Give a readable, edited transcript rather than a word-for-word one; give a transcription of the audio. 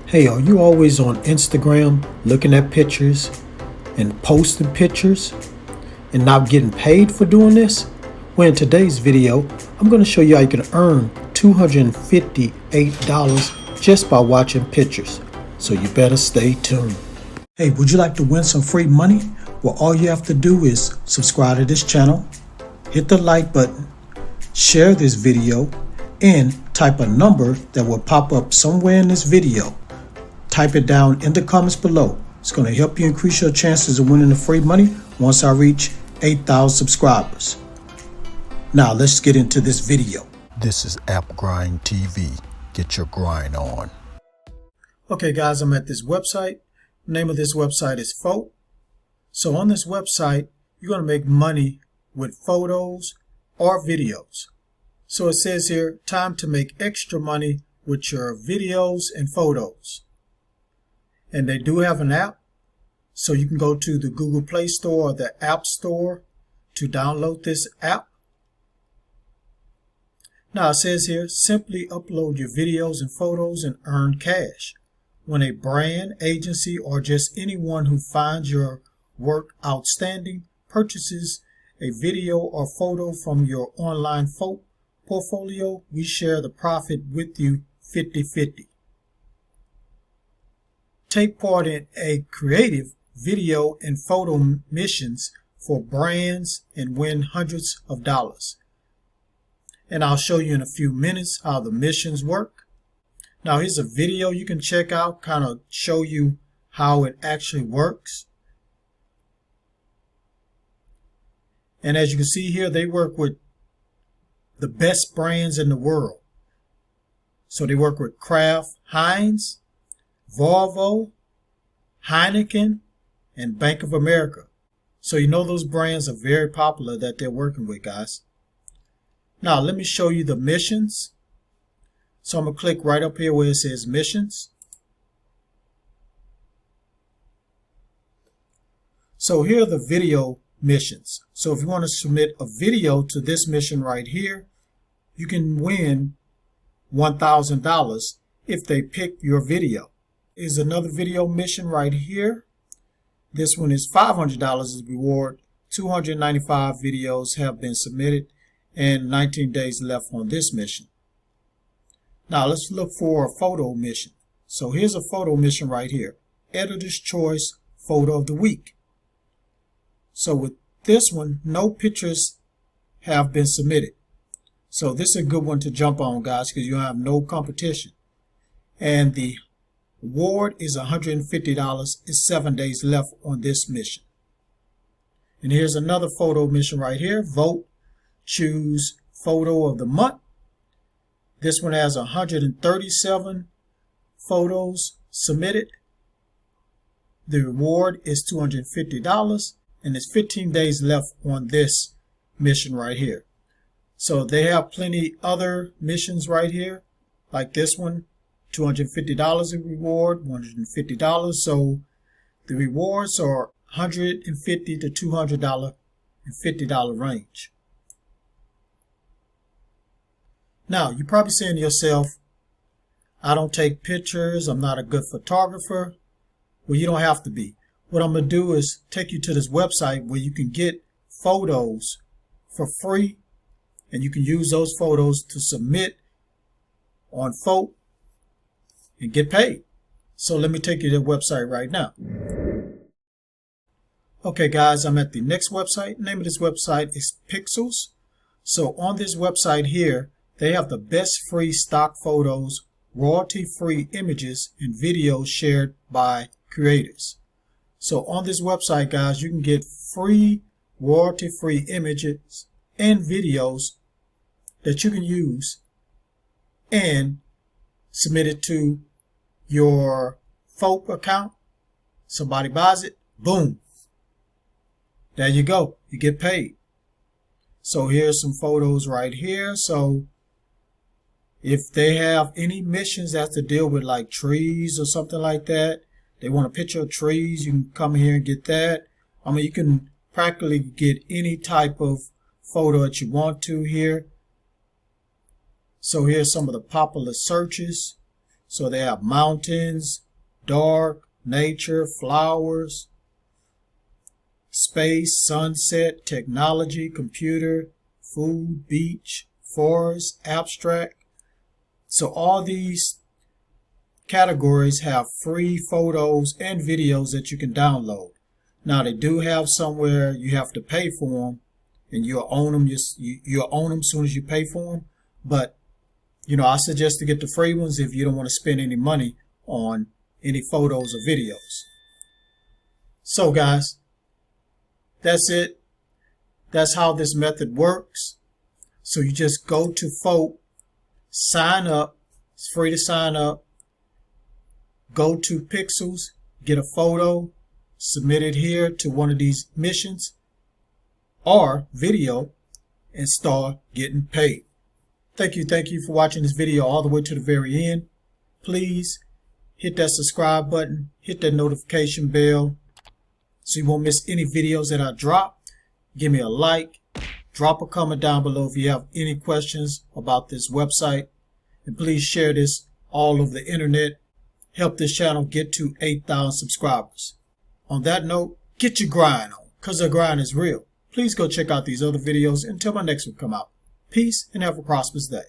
Hey, are you always on Instagram looking at pictures and posting pictures and not getting paid for doing this? Well, in today's video, I'm going to show you how you can earn $258 just by watching pictures. So you better stay tuned. Hey, would you like to win some free money? Well, all you have to do is subscribe to this channel, hit the like button, share this video, and type a number that will pop up somewhere in this video. Type it down in the comments below. It's going to help you increase your chances of winning the free money once I reach 8,000 subscribers. Now let's get into this video. This is AppGrind TV. Get your grind on. Okay guys, I'm at this website. The name of this website is Folk. So on this website, you're going to make money with photos or videos. So it says here, time to make extra money with your videos and photos. And they do have an app, so you can go to the Google Play Store or the App Store to download this app. Now it says here, simply upload your videos and photos and earn cash. When a brand, agency, or just anyone who finds your work outstanding purchases a video or photo from your online folk portfolio, we share the profit with you 50-50. Take part in a creative video and photo missions for brands and win hundreds of dollars. And I'll show you in a few minutes how the missions work. Now here's a video you can check out, kind of show you how it actually works. And as you can see here, they work with the best brands in the world. So they work with Kraft, Heinz, Volvo, Heineken, and Bank of America. So you know those brands are very popular that they're working with, guys. Now let me show you the missions. So I'm going to click right up here where it says missions. So here are the video missions. So if you want to submit a video to this mission right here, you can win $1,000 if they pick your video. Is another video mission right here. This one is $500 as reward. 295 videos have been submitted and 19 days left on this mission. Now let's look for a photo mission. So here's a photo mission right here. Editor's Choice Photo of the Week. So with this one, no pictures have been submitted. So this is a good one to jump on, guys, because you have no competition. And the award is $150. It's 7 days left on this mission. And here's another photo mission right here. Vote, choose photo of the month. This one has 137 photos submitted. The reward is $250, and it's 15 days left on this mission right here. So they have plenty other missions right here, like this one. $250 in reward, $150. So the rewards are $150 to $200 and $50 range. Now you're probably saying to yourself, I don't take pictures, I'm not a good photographer. Well, you don't have to be. What I'm going to do is take you to this website where you can get photos for free, and you can use those photos to submit on Folk and get paid. So let me take you to the website right now. Okay guys, I'm at the next website. The name of this website is Pixels. So on this website here, they have the best free stock photos, royalty-free images, and videos shared by creators. So on this website, guys, you can get free royalty-free images and videos that you can use and submit it to your Folk account. Somebody buys it, boom, there you go, you get paid. So here's some photos right here. So if they have any missions that have to deal with like trees or something like that, they want a picture of trees, you can come here and get that. I mean, you can practically get any type of photo that you want to here. So here's some of the popular searches. So they have mountains, dark, nature, flowers, space, sunset, technology, computer, food, beach, forest, abstract. So all these categories have free photos and videos that you can download. Now they do have somewhere you have to pay for them, and you'll own them. You'll own them as soon as you pay for them. But I suggest to get the free ones if you don't want to spend any money on any photos or videos. So guys, that's it. That's how this method works. So you just go to Folk, sign up. It's free to sign up. Go to Pixels, get a photo, submit it here to one of these missions or video, and start getting paid. Thank you for watching this video all the way to the very end. Please hit that subscribe button, hit that notification bell so you won't miss any videos that I drop. Give me a like, drop a comment down below if you have any questions about this website, and please share this all over the internet. Help this channel get to 8,000 subscribers. On that note, get your grind on, because the grind is real. Please go check out these other videos until my next one come out. Peace and have a prosperous day.